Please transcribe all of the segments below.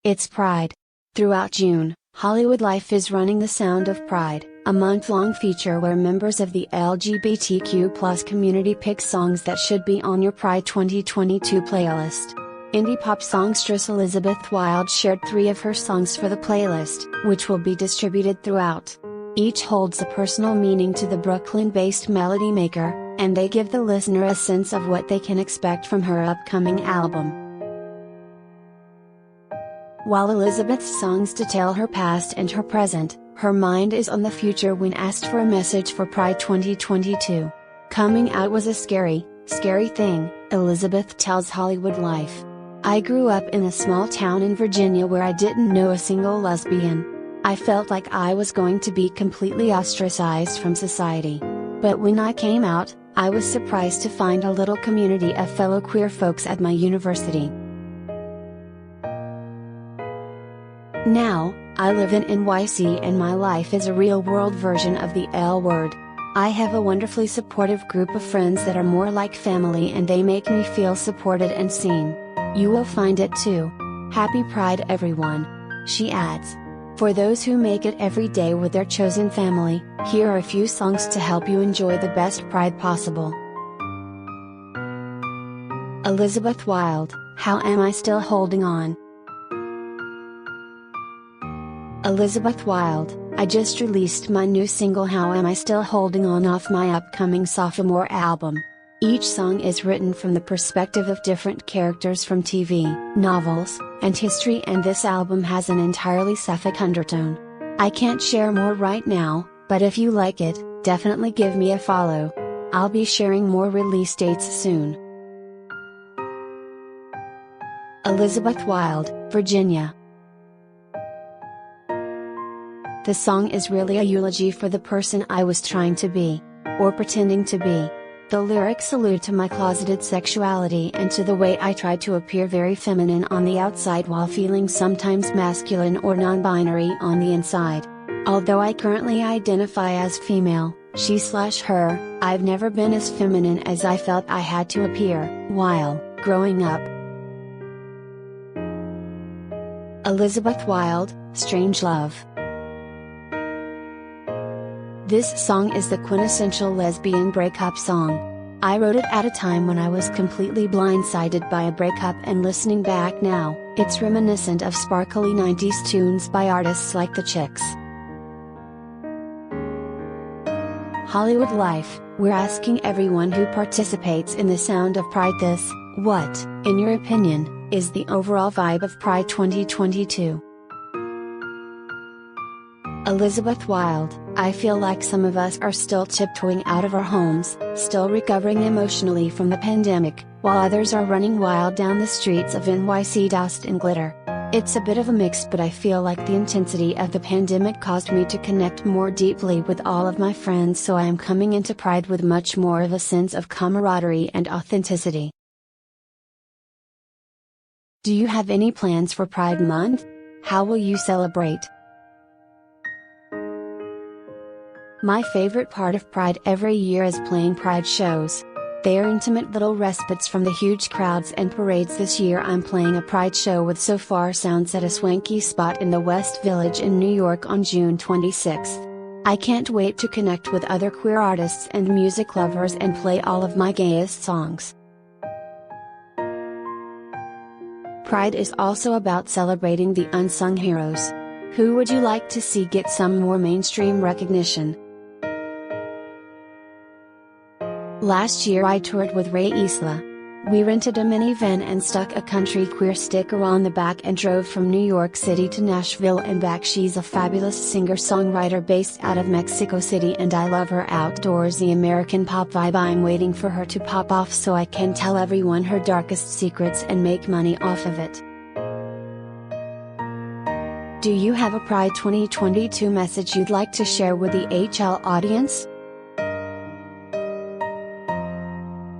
It's Pride. Throughout June, Hollywood Life is running The Sound of Pride, a month-long feature where members of the LGBTQ+ community pick songs that should be on your Pride 2022 playlist. Indie pop songstress Elizabeth Wyld shared 3 of her songs for the playlist, which will be distributed throughout. Each holds a personal meaning to the Brooklyn-based melody maker, and they give the listener a sense of what they can expect from her upcoming album. While Elizabeth's songs detail her past and her present, her mind is on the future when asked for a message for Pride 2022. Coming out was a scary thing, Elizabeth tells Hollywood Life. I grew up in a small town in Virginia where I didn't know a single lesbian. I felt like I was going to be completely ostracized from society. But when I came out, I was surprised to find a little community of fellow queer folks at my university. Now, I live in NYC and my life is a real-world version of the L word. I have a wonderfully supportive group of friends that are more like family and they make me feel supported and seen. You will find it too. Happy Pride everyone. She adds. For those who make it every day with their chosen family, here are a few songs to help you enjoy the best Pride possible. Elizabeth Wyld, How Am I Still Holding On? Elizabeth Wyld, I just released my new single How Am I Still Holding On off my upcoming sophomore album. Each song is written from the perspective of different characters from TV, novels, and history, and this album has an entirely sapphic undertone. I can't share more right now, but if you like it, definitely give me a follow. I'll be sharing more release dates soon. Elizabeth Wyld, Virginia. The song is really a eulogy for the person I was trying to be, or pretending to be. The lyrics allude to my closeted sexuality and to the way I tried to appear very feminine on the outside while feeling sometimes masculine or non-binary on the inside. Although I currently identify as female, she/her, I've never been as feminine as I felt I had to appear, while growing up. Elizabeth Wyld, Strange Love. This song is the quintessential lesbian breakup song. I wrote it at a time when I was completely blindsided by a breakup, and listening back now, it's reminiscent of sparkly 90s tunes by artists like the Chicks. Hollywood Life, we're asking everyone who participates in the Sound of Pride this: what, in your opinion, is the overall vibe of Pride 2022? Elizabeth Wyld, I feel like some of us are still tiptoeing out of our homes, still recovering emotionally from the pandemic, while others are running wild down the streets of NYC doused in glitter. It's a bit of a mix, but I feel like the intensity of the pandemic caused me to connect more deeply with all of my friends, so I am coming into Pride with much more of a sense of camaraderie and authenticity. Do you have any plans for Pride Month? How will you celebrate? My favorite part of Pride every year is playing Pride shows. They are intimate little respites from the huge crowds and parades. This year I'm playing a Pride show with So Far Sounds at a swanky spot in the West Village in New York on June 26th. I can't wait to connect with other queer artists and music lovers and play all of my gayest songs. Pride is also about celebrating the unsung heroes. Who would you like to see get some more mainstream recognition? Last year I toured with Ray Isla. We rented a minivan and stuck a country queer sticker on the back and drove from New York City to Nashville and back. She's a fabulous singer-songwriter based out of Mexico City, and I love her outdoorsy American pop vibe. I'm waiting for her to pop off so I can tell everyone her darkest secrets and make money off of it. Do you have a Pride 2022 message you'd like to share with the HL audience?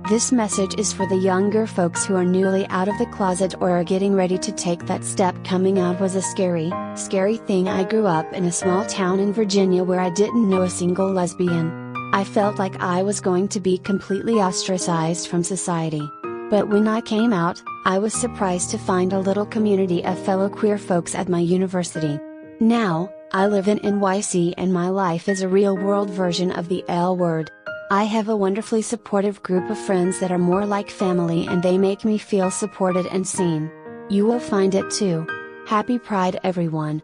This message is for the younger folks who are newly out of the closet or are getting ready to take that step. Coming out was a scary thing. I grew up in a small town in Virginia where I didn't know a single lesbian. I felt like I was going to be completely ostracized from society. But when I came out, I was surprised to find a little community of fellow queer folks at my university. Now, I live in NYC and my life is a real-world version of the L word. I have a wonderfully supportive group of friends that are more like family and they make me feel supported and seen. You will find it too. Happy Pride everyone.